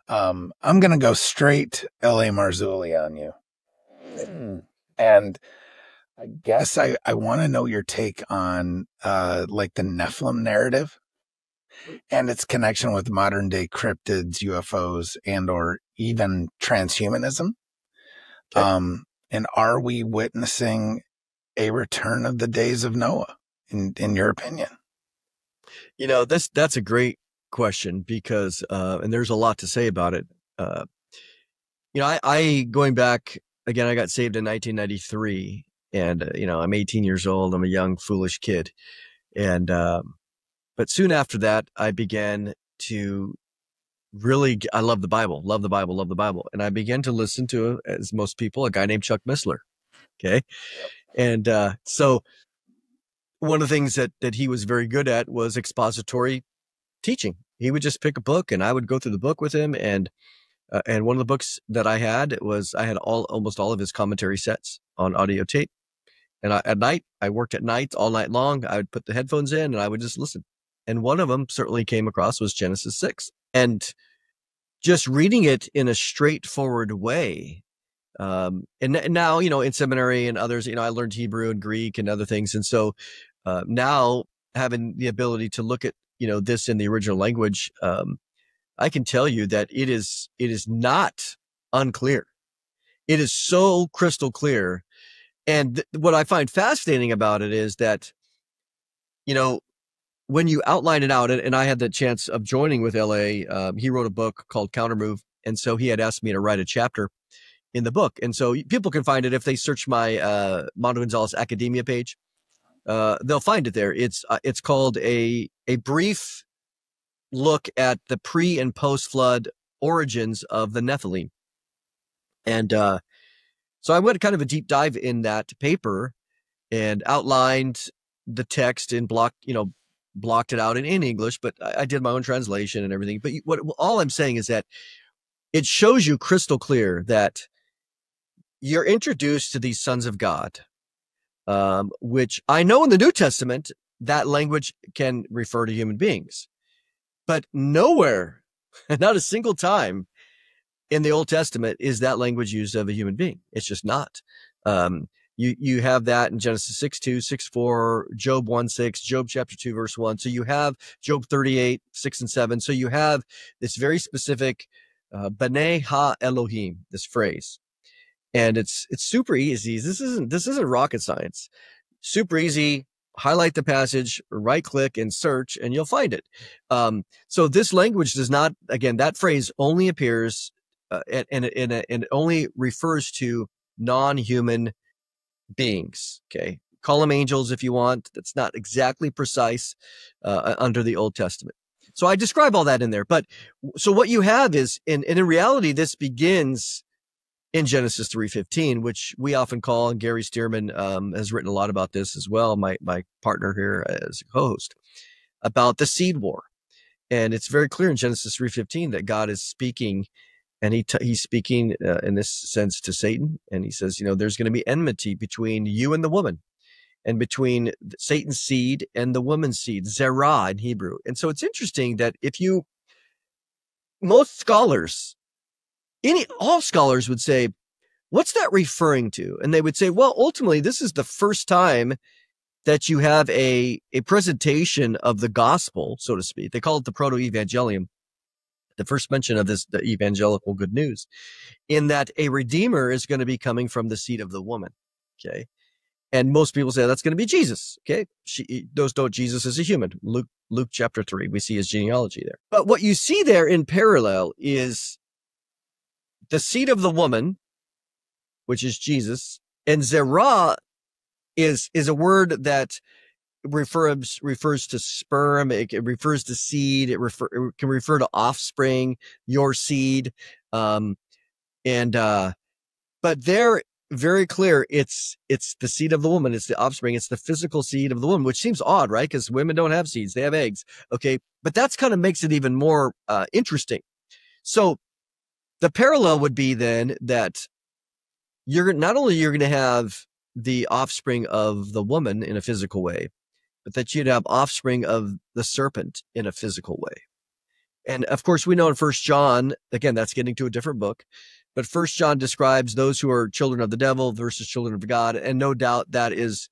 I'm going to go straight L.A. Marzulli on you. And I guess I want to know your take on like the Nephilim narrative and its connection with modern day cryptids, UFOs, and or even transhumanism. Okay. And are we witnessing a return of the days of Noah, in your opinion? You know, that's a great question because, and there's a lot to say about it. You know, I going back again, I got saved in 1993 and, you know, I'm 18 years old. I'm a young, foolish kid. And, but soon after that, I began to really, I love the Bible, love the Bible, love the Bible. And I began to listen to, as most people, a guy named Chuck Missler. Okay. And, so one of the things that he was very good at was expository teaching. He would just pick a book and I would go through the book with him. And one of the books that I had was, I had almost all of his commentary sets on audio tape. And at night, I worked at night all night long. I would put the headphones in and I would just listen. And one of them certainly came across was Genesis 6. And just reading it in a straightforward way. And now, you know, in seminary and others, you know, I learned Hebrew and Greek and other things. And so now having the ability to look at, you know, this in the original language, I can tell you that it is not unclear. It is so crystal clear. And what I find fascinating about it is that, you know, when you outline it out, and I had the chance of joining with LA, he wrote a book called Countermove. And so he had asked me to write a chapter in the book. And so people can find it if they search my Mondo Gonzales Academia page. They'll find it there. It's called a brief look at the pre and post flood origins of the Nephilim. And so I went kind of a deep dive in that paper and outlined the text and blocked it out in English, but I did my own translation and everything. But all I'm saying is that it shows you crystal clear that you're introduced to these sons of God, which I know in the New Testament, that language can refer to human beings, but nowhere, not a single time in the Old Testament is that language used of a human being. It's just not. You have that in Genesis 6:2, 6:4, Job 1:6, Job chapter 2, verse 1. So you have Job 38, 6 and 7. So you have this very specific B'nai Ha Elohim, this phrase. And it's super easy. This isn't rocket science. Super easy. Highlight the passage, right click and search, and you'll find it. So this language does not, again, that phrase only appears and it only refers to non-human beings. Okay. Call them angels if you want. That's not exactly precise under the Old Testament. So I describe all that in there. But so what you have is, and in reality, this begins in Genesis 3:15, which we often call, and Gary Stearman has written a lot about this as well, my partner here as a co-host, about the seed war. And it's very clear in Genesis 3:15 that God is speaking, and he's speaking in this sense to Satan. And he says, you know, there's going to be enmity between you and the woman, and between Satan's seed and the woman's seed, zerah in Hebrew. And so it's interesting that most scholars, all scholars would say, what's that referring to? And they would say, well, ultimately, this is the first time that you have a presentation of the gospel, so to speak. They call it the proto-evangelium, the first mention of this, the evangelical good news, in that a redeemer is going to be coming from the seed of the woman. Okay. And most people say that's going to be Jesus. Okay. Those don't, Jesus is a human. Luke chapter 3, we see his genealogy there. But what you see there in parallel is the seed of the woman, which is Jesus, and zerah is a word that refers to sperm. It refers to seed. It can refer to offspring, your seed. But they're very clear. It's the seed of the woman. It's the offspring. It's the physical seed of the woman, which seems odd, right? Because women don't have seeds. They have eggs. Okay. But that's kind of makes it even more interesting. So the parallel would be then that not only you're going to have the offspring of the woman in a physical way, but that you'd have offspring of the serpent in a physical way. And of course, we know in First John, again, that's getting to a different book, but First John describes those who are children of the devil versus children of God. And no doubt that is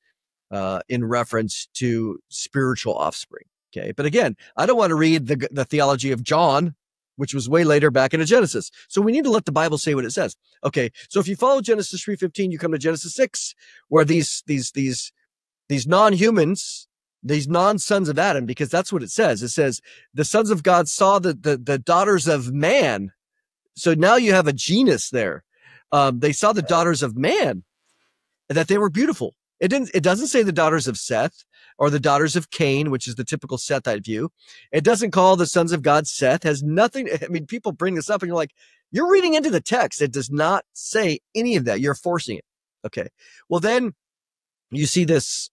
in reference to spiritual offspring. Okay. But again, I don't want to read the theology of John, which was way later back into Genesis. So we need to let the Bible say what it says. Okay. So if you follow Genesis 3:15, you come to Genesis 6, where these non-humans, these non-sons of Adam, because that's what it says. It says the sons of God saw the daughters of man. So now you have a genus there. They saw the daughters of man, and that they were beautiful. It doesn't say the daughters of Seth or the daughters of Cain, which is the typical Sethite view. It doesn't call the sons of God Seth. Has nothing. I mean, people bring this up and you're like, you're reading into the text. It does not say any of that. You're forcing it. Okay. Well, then you see this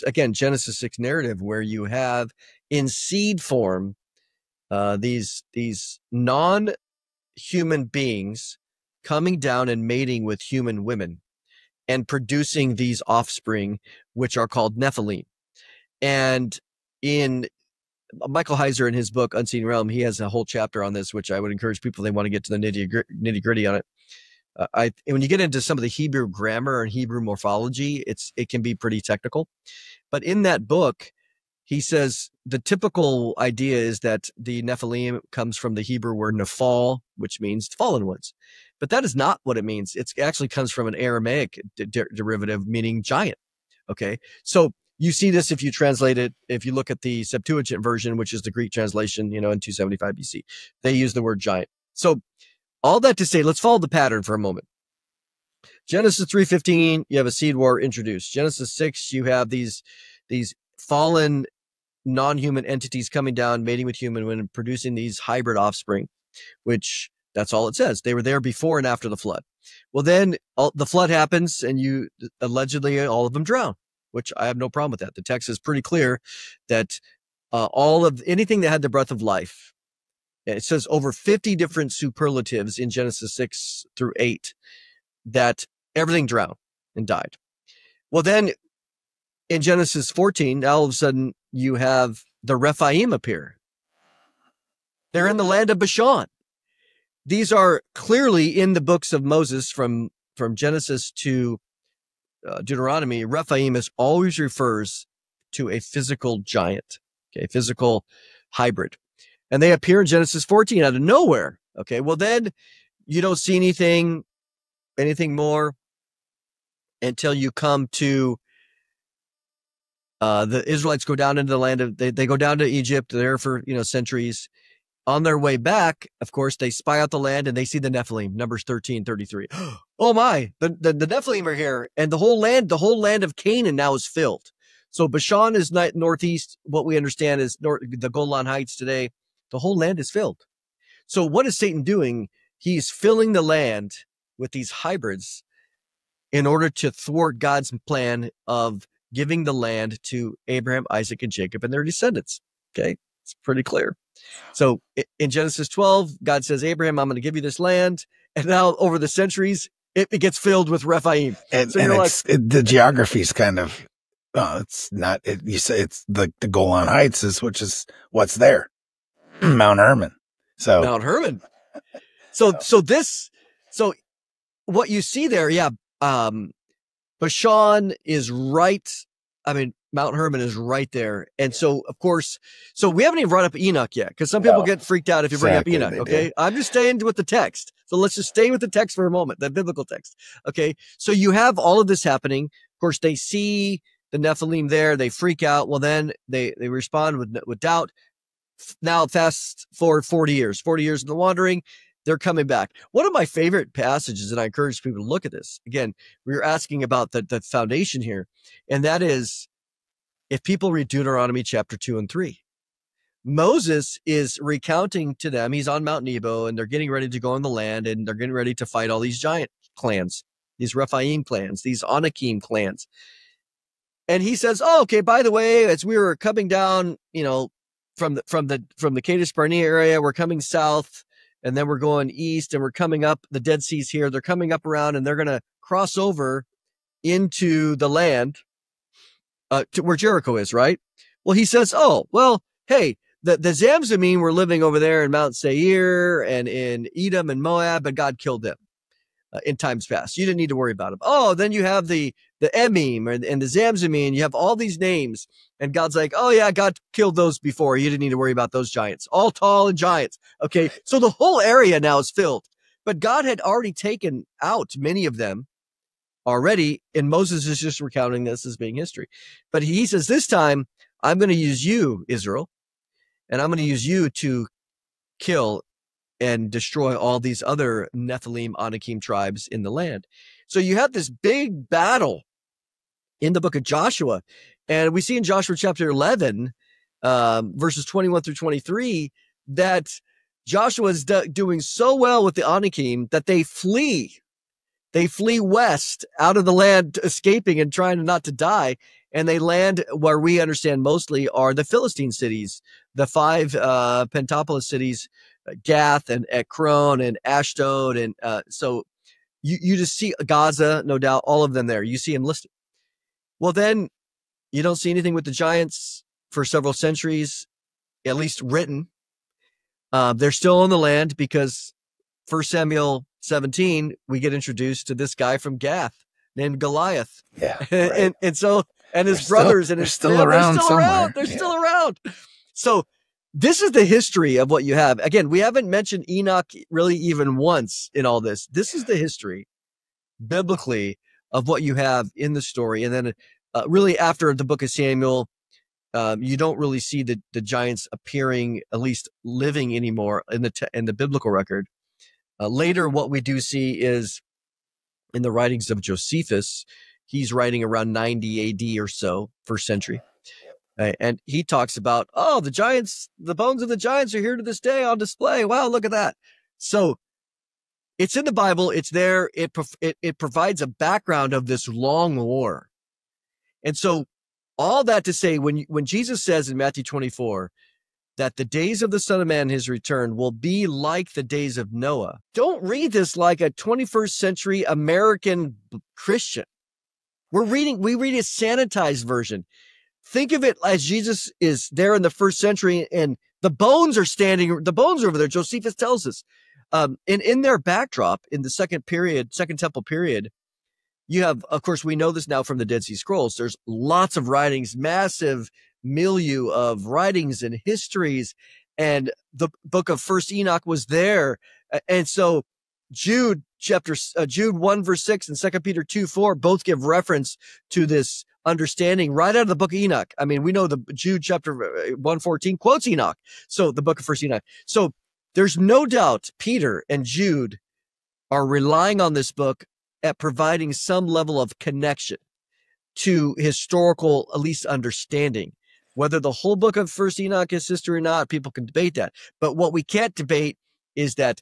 again, Genesis 6 narrative where you have in seed form, these non-human beings coming down and mating with human women and producing these offspring, which are called Nephilim. And in Michael Heiser, in his book, Unseen Realm, he has a whole chapter on this, which I would encourage people, they want to get to the nitty gritty on it. When you get into some of the Hebrew grammar and Hebrew morphology, it can be pretty technical. But in that book, he says the typical idea is that the Nephilim comes from the Hebrew word nephal, which means fallen ones. But that is not what it means. It actually comes from an Aramaic derivative meaning giant. Okay. So you see this if you translate it, if you look at the Septuagint version, which is the Greek translation, in 275 BC, they use the word giant. So all that to say, let's follow the pattern for a moment. Genesis 3:15, you have a seed war introduced. Genesis 6, you have these fallen non-human entities coming down, mating with human women, producing these hybrid offspring, which that's all it says. They were there before and after the flood. Well, then the flood happens and allegedly all of them drown, which I have no problem with that. The text is pretty clear that all of anything that had the breath of life, it says over 50 different superlatives in Genesis 6 through 8, that everything drowned and died. Well, then in Genesis 14, all of a sudden you have the Rephaim appear. They're in the land of Bashan. These are clearly in the books of Moses from Genesis to Deuteronomy. Rephaim always refers to a physical giant, okay, physical hybrid. And they appear in Genesis 14 out of nowhere. Okay, well then you don't see anything more until you come to the Israelites go down into the land of, they go down to Egypt there for, centuries. On their way back, of course, they spy out the land and they see the Nephilim, Numbers 13:33. Oh my, the Nephilim are here. And the whole land of Canaan now is filled. So Bashan is northeast. What we understand is the Golan Heights today. The whole land is filled. So what is Satan doing? He's filling the land with these hybrids in order to thwart God's plan of giving the land to Abraham, Isaac, and Jacob and their descendants. Okay, it's pretty clear. So in Genesis 12, God says, Abraham, I'm going to give you this land. And now over the centuries, it gets filled with Rephaim. And, so the geography is kind of, it's not, you say it's the Golan Heights which is what's there. Mount Hermon. Mount Hermon. So what you see there, Bashan is right. I mean, Mount Hermon is right there. And so, of course, we haven't even brought up Enoch yet, because some people get freaked out if you bring up Enoch. Okay. I'm just staying with the text. So let's just stay with the text for a moment, the biblical text. Okay. So you have all of this happening. Of course, they see the Nephilim there. They freak out. Well, then they respond with doubt. Now fast forward 40 years in the wandering, they're coming back. One of my favorite passages, and I encourage people to look at this. Again, we were asking about the foundation here, and that is if people read Deuteronomy chapter 2 and 3. Moses is recounting to them, he's on Mount Nebo, and they're getting ready to go on the land, and they're getting ready to fight all these giant clans, these Rephaim clans, these Anakim clans. And he says, oh, okay, by the way, as we were coming down, from the Kadesh Barnea area, we're coming south, and then we're going east, and we're coming up. The Dead Sea's here. They're coming up around, and they're going to cross over into the land to where Jericho is, right? Well, he says, oh, well, hey, the Zamzumim were living over there in Mount Seir and in Edom and Moab, but God killed them in times past. You didn't need to worry about them. Oh, then you have the Emim and the Zamzumim. You have all these names, and God's like, oh yeah, God killed those before. You didn't need to worry about those giants, all tall and giants. Okay, so the whole area now is filled, but God had already taken out many of them already, and Moses is just recounting this as being history. But he says, this time I'm going to use you, Israel, and I'm going to use you to kill and destroy all these other Nephilim, Anakim tribes in the land. So you have this big battle in the book of Joshua. And we see in Joshua chapter 11, verses 21 through 23, that Joshua is doing so well with the Anakim that they flee. They flee west out of the land, escaping and trying not to die. And they land where we understand mostly are the Philistine cities, the 5 Pentapolis cities, Gath and Ekron and Ashdod. And so you just see Gaza, no doubt, all of them there. You see them listed. Well, then you don't see anything with the giants for several centuries, at least written. They're still on the land because 1 Samuel 17, we get introduced to this guy from Gath named Goliath. Yeah. Right. and so, and his brothers and his still around somewhere. They're still around. So this is the history of what you have. Again, we haven't mentioned Enoch really even once in all this. This is the history biblically of what you have in the story. And then really after the book of Samuel, you don't really see the giants appearing, at least living anymore in the biblical record. Later, what we do see is in the writings of Josephus. He's writing around 90 AD or so, first century. And he talks about, oh, the giants, the bones of the giants are here to this day on display. Wow, look at that. So it's in the Bible. It's there. It provides a background of this long war. And so all that to say, when Jesus says in Matthew 24 that the days of the Son of Man, his return, will be like the days of Noah, don't read this like a 21st century American Christian. We read a sanitized version. Think of it as Jesus is there in the first century and the bones are over there. Josephus tells us. In their backdrop in the second temple period, you have, of course, we know this now from the Dead Sea Scrolls. There's lots of writings, massive milieu of writings and histories. And the book of First Enoch was there. And so Jude 1 verse 6 and 2 Peter 2:4 both give reference to this understanding right out of the book of Enoch. I mean, we know the Jude chapter 1:14 quotes Enoch. So the book of First Enoch. So there's no doubt Peter and Jude are relying on this book at providing some level of connection to historical, at least understanding. Whether the whole book of First Enoch is history or not, people can debate that. But what we can't debate is that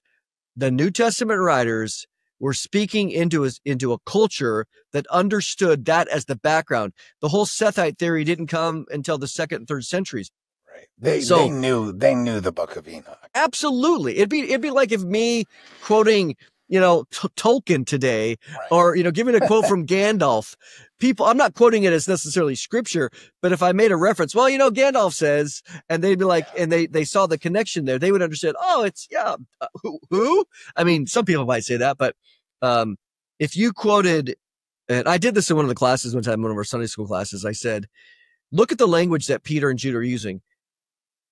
the New Testament writers were speaking into a culture that understood that as the background. The whole Sethite theory didn't come until the 2nd and 3rd centuries. Right. They knew the book of Enoch. Absolutely. It'd be like if me quoting, Tolkien today, right, or, giving a quote from Gandalf. I'm not quoting it as necessarily scripture, but if I made a reference, well, Gandalf says, and they'd be like, and they saw the connection there, they would understand, who? I mean, some people might say that, but if you quoted, and I did this in one of the classes one time, one of our Sunday school classes, I said, look at the language that Peter and Jude are using.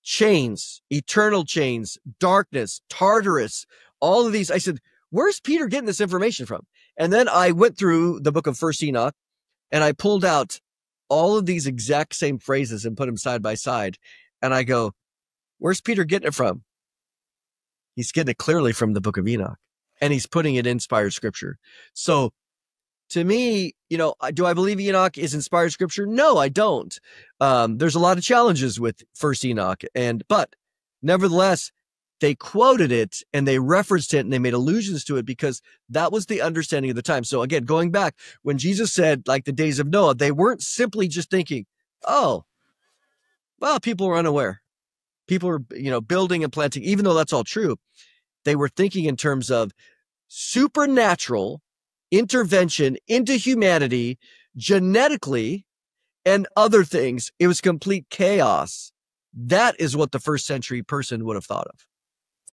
Chains, eternal chains, darkness, Tartarus, all of these. I said, where's Peter getting this information from? And then I went through the book of First Enoch and I pulled out all of these exact same phrases and put them side by side. And I go, where's Peter getting it from? He's getting it clearly from the book of Enoch, and he's putting it in inspired scripture. So to me, do I believe Enoch is inspired scripture? No, I don't. There's a lot of challenges with First Enoch, but nevertheless, they quoted it and they referenced it and they made allusions to it because that was the understanding of the time. So again, going back, when Jesus said like the days of Noah, they weren't simply just thinking, oh, well, people were unaware. People were, building and planting, even though that's all true. They were thinking in terms of supernatural intervention into humanity genetically and other things. It was complete chaos That is what the first century person would have thought of.